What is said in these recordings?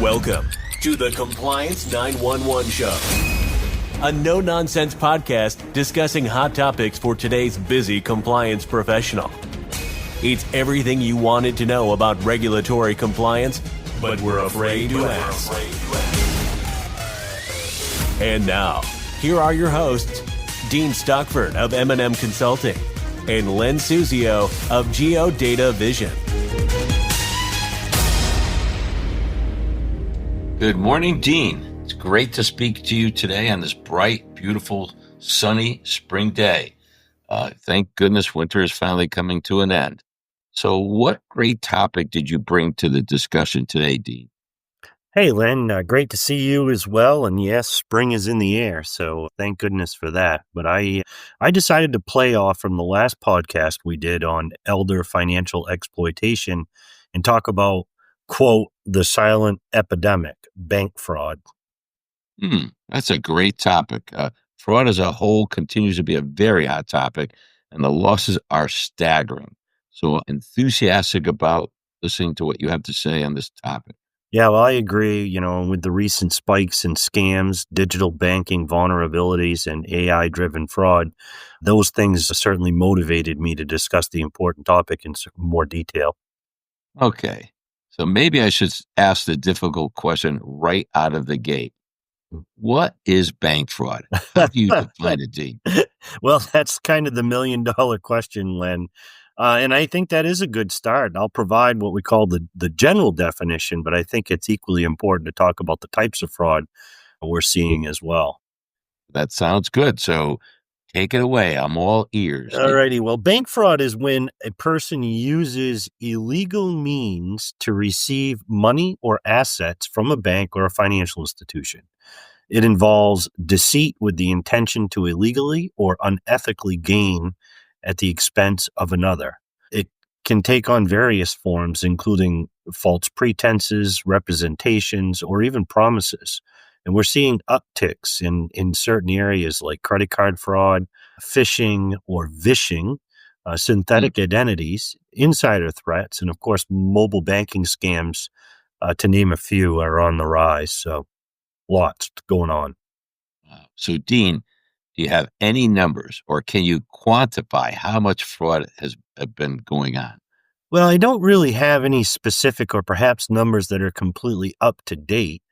Welcome to the Compliance 911 Show, a no-nonsense podcast discussing hot topics for today's busy compliance professional. It's everything you wanted to know about regulatory compliance, but we're afraid to ask. And now, here are your hosts, Dean Stockford of M&M Consulting and Len Suzio of GeoDataVision. Good morning, Dean. It's great to speak to you today on this bright, beautiful, sunny spring day. Thank goodness winter is finally coming to an end. So what great topic did you bring to the discussion today, Dean? Hey, Len, great to see you as well. And yes, spring is in the air, so thank goodness for that. But I decided to play off from the last podcast we did on elder financial exploitation and talk about, quote, the silent epidemic, bank fraud. That's a great topic. Fraud as a whole continues to be a very hot topic, and the losses are staggering. So enthusiastic about listening to what you have to say on this topic. Yeah, well, I agree, with the recent spikes in scams, digital banking vulnerabilities, and AI-driven fraud, those things certainly motivated me to discuss the important topic in more detail. Okay, so maybe I should ask the difficult question right out of the gate. What is bank fraud? How do you define it, Dean? Well, that's kind of the million-dollar question, Len. And I think that is a good start. I'll provide what we call the general definition, but I think it's equally important to talk about the types of fraud we're seeing as well. That sounds good. So take it away. I'm all ears. All righty. Well, bank fraud is when a person uses illegal means to receive money or assets from a bank or a financial institution. It involves deceit with the intention to illegally or unethically gain at the expense of another. It can take on various forms, including false pretenses, representations, or even promises. And we're seeing upticks in certain areas like credit card fraud, phishing or vishing, synthetic identities, insider threats, and of course, mobile banking scams, to name a few, are on the rise. So lots going on. So, Dean, do you have any numbers or can you quantify how much fraud has been going on? Well, I don't really have any specific or perhaps numbers that are completely up to date.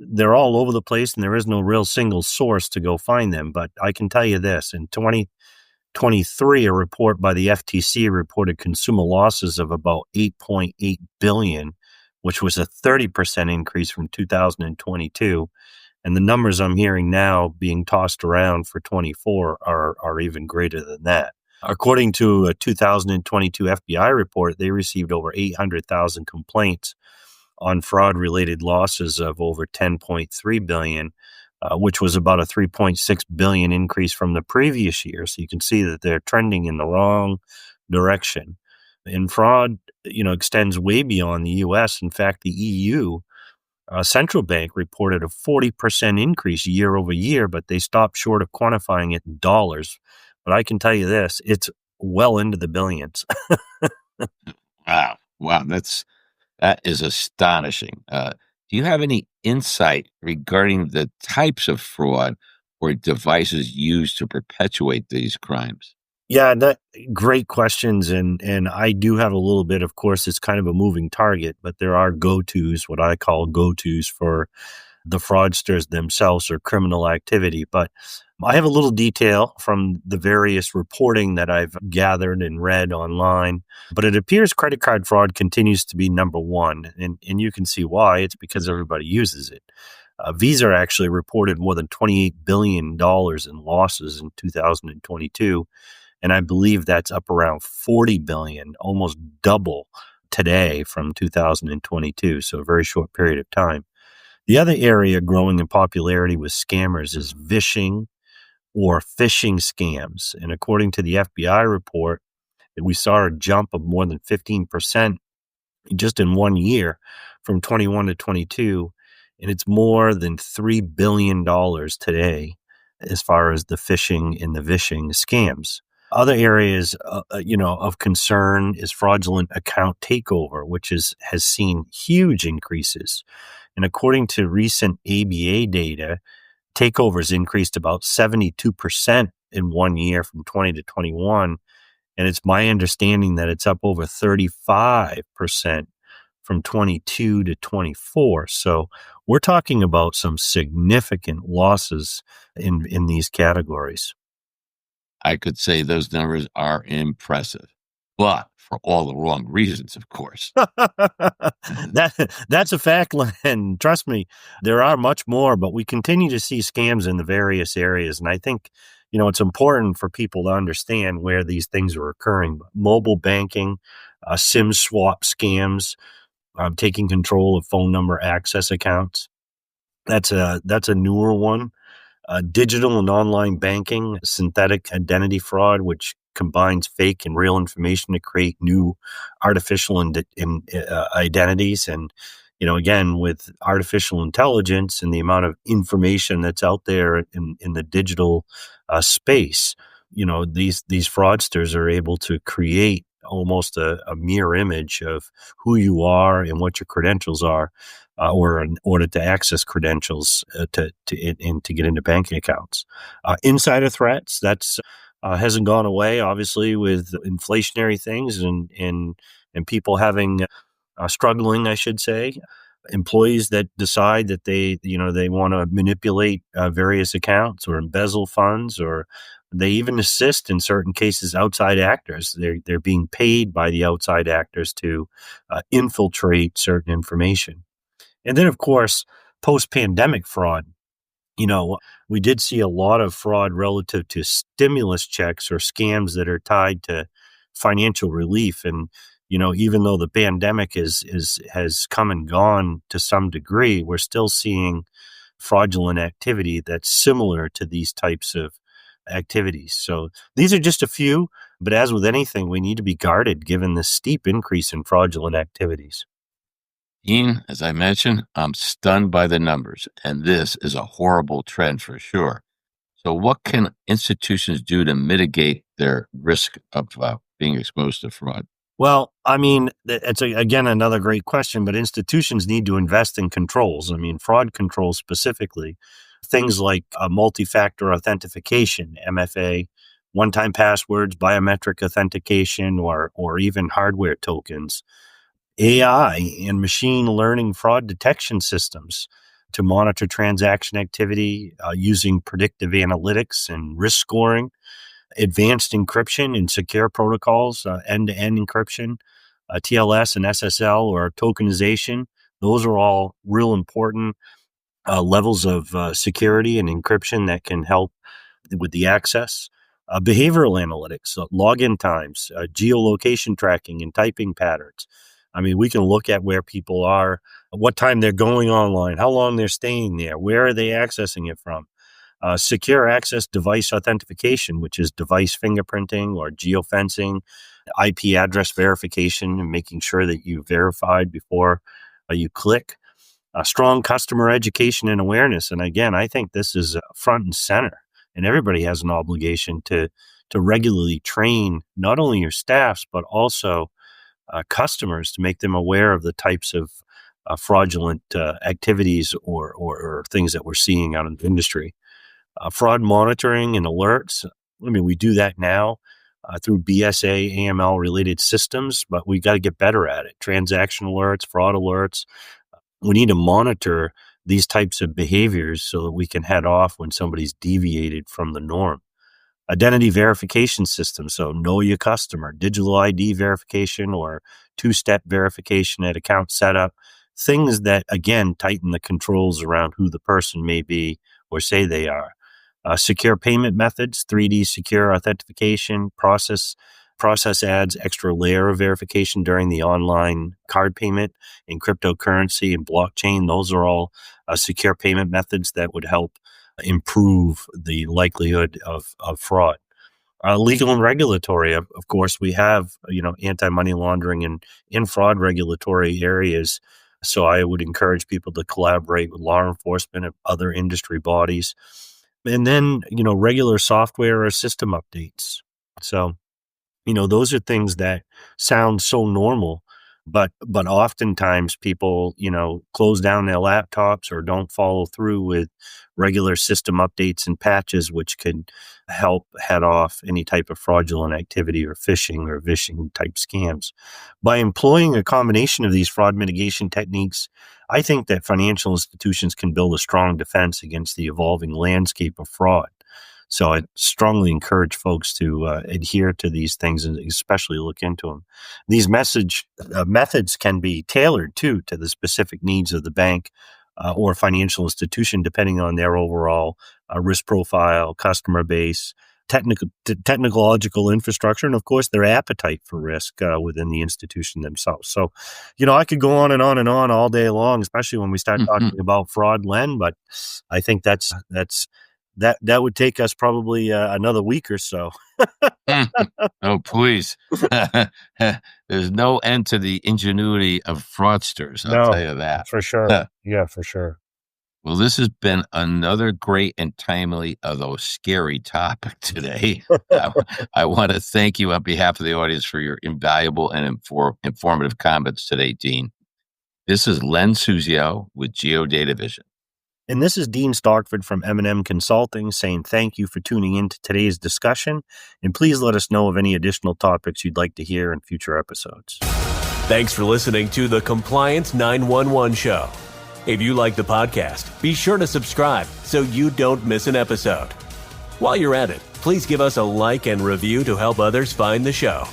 They're all over the place and there is no real single source to go find them. But I can tell you this, in 2023, a report by the FTC reported consumer losses of about $8.8 billion, which was a 30% increase from 2022. And the numbers I'm hearing now being tossed around for 24 are even greater than that. According to a 2022 FBI report, they received over 800,000 complaints on fraud-related losses of over $10.3 billion, which was about a $3.6 billion increase from the previous year. So you can see that they're trending in the wrong direction. And fraud, extends way beyond the U.S. In fact, the EU central bank reported a 40% increase year over year, but they stopped short of quantifying it in dollars. But I can tell you this, it's well into the billions. Wow. That is astonishing. Do you have any insight regarding the types of fraud or devices used to perpetuate these crimes? Yeah, great questions. And I do have a little bit, of course, it's kind of a moving target, but there are go-tos, what I call go-tos for the fraudsters themselves or criminal activity. But I have a little detail from the various reporting that I've gathered and read online, but it appears credit card fraud continues to be number one. And you can see why. It's because everybody uses it. Visa actually reported more than $28 billion in losses in 2022. And I believe that's up around 40 billion, almost double today from 2022. So a very short period of time. The other area growing in popularity with scammers is vishing or phishing scams. And according to the FBI report, we saw a jump of more than 15% just in 1 year from 21 to 22. And it's more than $3 billion today as far as the phishing and the vishing scams. Other areas, of concern is fraudulent account takeover, which has seen huge increases. And according to recent ABA data, takeovers increased about 72% in 1 year from 20 to 21. And it's my understanding that it's up over 35% from 22 to 24. So we're talking about some significant losses in these categories. I could say those numbers are impressive, but for all the wrong reasons, of course. That's a fact, Len. Trust me, there are much more, but we continue to see scams in the various areas. And I think, it's important for people to understand where these things are occurring. Mobile banking, SIM swap scams, taking control of phone number access accounts. That's a newer one. Digital and online banking, synthetic identity fraud, which combines fake and real information to create new artificial identities. And, again, with artificial intelligence and the amount of information that's out there in the digital space, these fraudsters are able to create almost a mirror image of who you are and what your credentials are, or in order to access credentials to get into banking accounts. Insider threats, that's hasn't gone away, obviously, with inflationary things and people having struggling, I should say. Employees that decide that they want to manipulate various accounts or embezzle funds, or they even assist in certain cases outside actors. They're being paid by the outside actors to infiltrate certain information. And then, of course, post-pandemic fraud. We did see a lot of fraud relative to stimulus checks or scams that are tied to financial relief. And, even though the pandemic has come and gone to some degree, we're still seeing fraudulent activity that's similar to these types of activities. So these are just a few, but as with anything, we need to be guarded given the steep increase in fraudulent activities. Dean, as I mentioned, I'm stunned by the numbers, and this is a horrible trend for sure. So, what can institutions do to mitigate their risk of being exposed to fraud? Well, I mean, it's again another great question, but institutions need to invest in controls. I mean, fraud controls specifically, things like multi-factor authentication, MFA, one-time passwords, biometric authentication, or even hardware tokens. AI and machine learning fraud detection systems to monitor transaction activity using predictive analytics and risk scoring, advanced encryption and secure protocols, end-to-end encryption, TLS and SSL or tokenization. Those are all real important levels of security and encryption that can help with the access. Behavioral analytics, login times, geolocation tracking and typing patterns. I mean, we can look at where people are, what time they're going online, how long they're staying there, where are they accessing it from. Secure access device authentication, which is device fingerprinting or geofencing, IP address verification, and making sure that you verified before you click. Strong customer education and awareness. And again, I think this is front and center, and everybody has an obligation to regularly train not only your staffs, but also customers to make them aware of the types of fraudulent activities or things that we're seeing out in the industry. Fraud monitoring and alerts. I mean, we do that now through BSA, AML related systems, but we got to get better at it. Transaction alerts, fraud alerts. We need to monitor these types of behaviors so that we can head off when somebody's deviated from the norm. Identity verification systems, so know your customer, digital ID verification or two-step verification at account setup, things that, again, tighten the controls around who the person may be or say they are. Secure payment methods, 3D secure authentication, process adds extra layer of verification during the online card payment in cryptocurrency and blockchain. Those are all secure payment methods that would help improve the likelihood of fraud. Legal and regulatory, of course, we have, anti-money laundering and in fraud regulatory areas. So I would encourage people to collaborate with law enforcement and other industry bodies. And then, regular software or system updates. So, those are things that sound so normal, but oftentimes people, close down their laptops or don't follow through with regular system updates and patches, which can help head off any type of fraudulent activity or phishing or vishing type scams. By employing a combination of these fraud mitigation techniques, I think that financial institutions can build a strong defense against the evolving landscape of fraud. So I strongly encourage folks to adhere to these things and especially look into them. These methods can be tailored, too, to the specific needs of the bank or financial institution, depending on their overall risk profile, customer base, technological infrastructure, and, of course, their appetite for risk within the institution themselves. So, I could go on and on and on all day long, especially when we start talking about fraud, Len, but I think that would take us probably another week or so. Oh, please. There's no end to the ingenuity of fraudsters, I'll tell you that. For sure. Yeah, for sure. Well, this has been another great and timely, although scary topic today. I want to thank you on behalf of the audience for your invaluable and informative comments today, Dean. This is Len Suzio with GeoDataVision. And this is Dean Stockford from M&M Consulting saying thank you for tuning in to today's discussion. And please let us know of any additional topics you'd like to hear in future episodes. Thanks for listening to the Compliance 911 Show. If you like the podcast, be sure to subscribe so you don't miss an episode. While you're at it, please give us a like and review to help others find the show.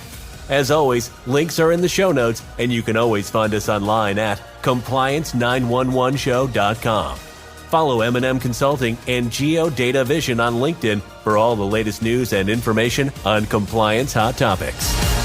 As always, links are in the show notes, and you can always find us online at compliance911show.com. Follow M&M Consulting and GeoDataVision on LinkedIn for all the latest news and information on compliance hot topics.